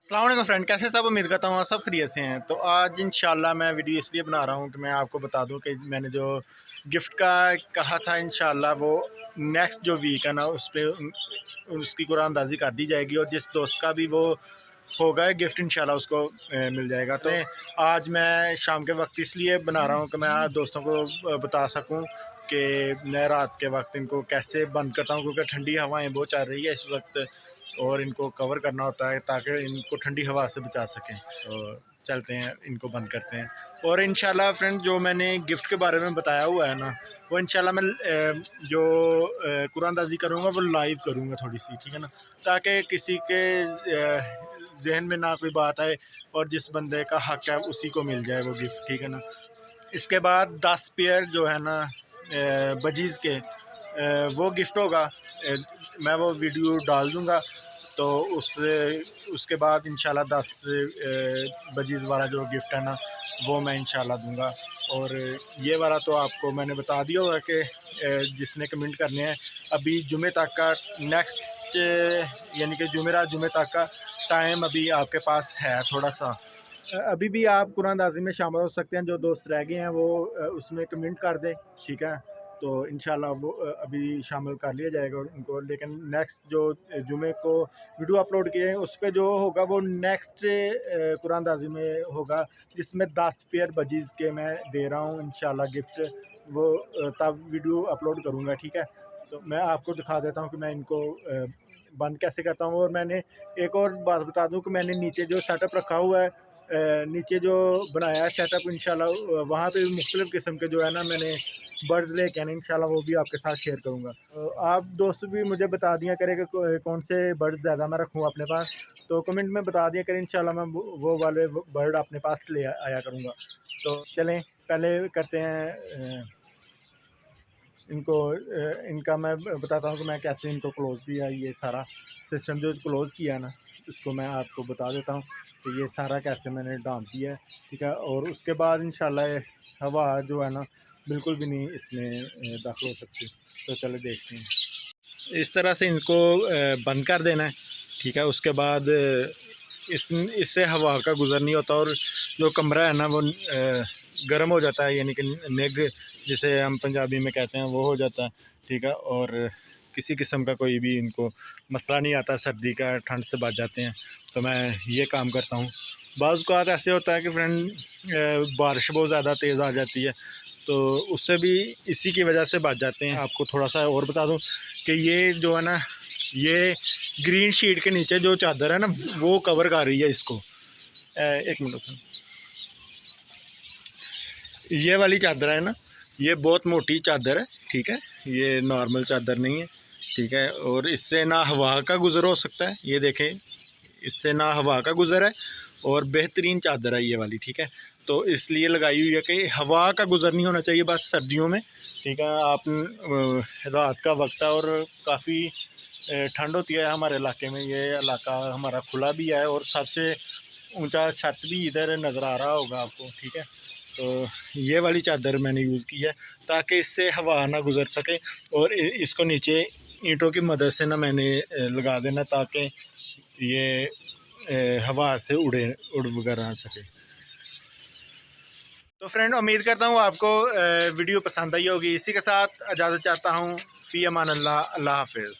अस्सलाम वालेकुम फ्रेंड, कैसे सब? उम्मीद करता हूँ आप सब खैरियत से हैं। तो आज इंशाल्लाह मैं वीडियो इसलिए बना रहा हूँ कि मैं आपको बता दूँ कि मैंने जो गिफ्ट का कहा था इंशाल्लाह वो नेक्स्ट जो वीक है ना उस पर उसकी कुरानंदाज़ी कर दी जाएगी और जिस दोस्त का भी वो होगा गिफ्ट इंशाल्लाह उसको मिल जाएगा। तो आज मैं शाम के वक्त इसलिए बना रहा हूँ कि मैं दोस्तों को बता सकूँ कि मैं रात के वक्त इनको कैसे बंद करता हूँ, क्योंकि ठंडी हवाएं बहुत चल रही है इस वक्त और इनको कवर करना होता है ताकि इनको ठंडी हवा से बचा सकें। तो चलते हैं, इनको बंद करते हैं। और इंशाल्लाह फ्रेंड जो मैंने गिफ्ट के बारे में बताया हुआ है ना वो इंशाल्लाह मैं जो कुरानंदाज़ी करूँगा वो लाइव करूँगा थोड़ी सी, ठीक है ना, ताकि किसी के जहन में ना कोई बात आए और जिस बंदे का हक है उसी को मिल जाए वो गिफ्ट, ठीक है ना। इसके बाद 10 पेयर जो है ना बजीज़ के वो गिफ्ट होगा। मैं वो वीडियो डाल दूँगा तो उसके बाद इंशाल्लाह 10 बजीज़ वाला जो गिफ्ट है ना वो मैं इंशाल्लाह दूँगा। और ये वाला तो आपको मैंने बता दिया होगा कि जिसने कमेंट करने हैं अभी जुमे तक का नेक्स्ट यानी कि जुमेरात जुमे तक का टाइम अभी आपके पास है थोड़ा सा। अभी भी आप कुरानंदाज़ी में शामिल हो सकते हैं। जो दोस्त रह गए हैं वो उसमें कमेंट कर दें, ठीक है। तो इंशाल्लाह वो अभी शामिल कर लिया जाएगा उनको। लेकिन नेक्स्ट जो जुमे को वीडियो अपलोड किए हैं उस पर जो होगा वो नेक्स्ट कुरानंदाज़ी में होगा, जिसमें 10 पेयर बजीज़ के मैं दे रहा हूँ इंशाल्लाह गिफ्ट। वो तब वीडियो अपलोड करूँगा, ठीक है। तो मैं आपको दिखा देता हूँ कि मैं इनको बंद कैसे करता हूँ। और मैंने एक और बात बता दूँ कि मैंने नीचे जो सेटअप रखा हुआ है, नीचे जो बनाया है सेटअप इंशाल्लाह वहाँ पे मुख्तलिफ़ किस्म के जो है ना मैंने बर्ड्स लेके आने इंशाल्लाह वो भी आपके साथ शेयर करूँगा। तो आप दोस्त भी मुझे बता दिया करें कि कौन से बर्ड ज़्यादा मैं रखूँ अपने पास, तो कमेंट में बता दिया करें इंशाल्लाह मैं वो वाले बर्ड अपने पास ले आया करूँगा। तो चलें पहले करते हैं इनको इनका मैं बताता हूँ कि मैं कैसे इनको क्लोज़ किया। ये सारा सिस्टम जो क्लोज़ किया ना इसको मैं आपको बता देता हूँ कि ये सारा कैसे मैंने डाल दिया है, ठीक है। और उसके बाद इंशाल्लाह हवा जो है ना बिल्कुल भी नहीं इसमें दाखिल हो सकती। तो चलो देखते हैं। इस तरह से इनको बंद कर देना है, ठीक है। उसके बाद इससे हवा का गुज़र नहीं होता और जो कमरा है ना वो गर्म हो जाता है, यानी कि नेग जिसे हम पंजाबी में कहते हैं वो हो जाता है, ठीक है। और किसी किस्म का कोई भी इनको मसला नहीं आता, सर्दी का ठंड से बच जाते हैं। तो मैं ये काम करता हूँ। बाज़ औक़ात ऐसे होता है कि फ्रेंड बारिश बहुत ज़्यादा तेज़ आ जाती है तो उससे भी इसी की वजह से बच जाते हैं। आपको थोड़ा सा और बता दूं कि ये जो है ना ये ग्रीन शीट के नीचे जो चादर है ना वो कवर कर रही है इसको। एक मिनट, ये वाली चादर है ना ये बहुत मोटी चादर है, ठीक है। ये नॉर्मल चादर नहीं है, ठीक है। और इससे ना हवा का गुज़र हो सकता है, ये देखें इससे ना हवा का गुज़र है और बेहतरीन चादर है ये वाली, ठीक है। तो इसलिए लगाई हुई है कि हवा का गुज़र नहीं होना चाहिए बस सर्दियों में, ठीक है। आप रात का वक्त है और काफ़ी ठंड होती है हमारे इलाके में। ये इलाका हमारा खुला भी है और सबसे ऊंचा छत भी इधर नज़र आ रहा होगा आपको, ठीक है। तो ये वाली चादर मैंने यूज़ की है ताकि इससे हवा ना गुज़र सके। और इसको नीचे ईंटों की मदद से ना मैंने लगा देना ताकि ये हवा से उड़ वगैरह आ सके। तो फ्रेंड उम्मीद करता हूँ आपको वीडियो पसंद आई होगी। इसी के साथ इजाज़त चाहता हूँ। फ़ी अमान अल्लाह, अल्लाह हाफ़िज़।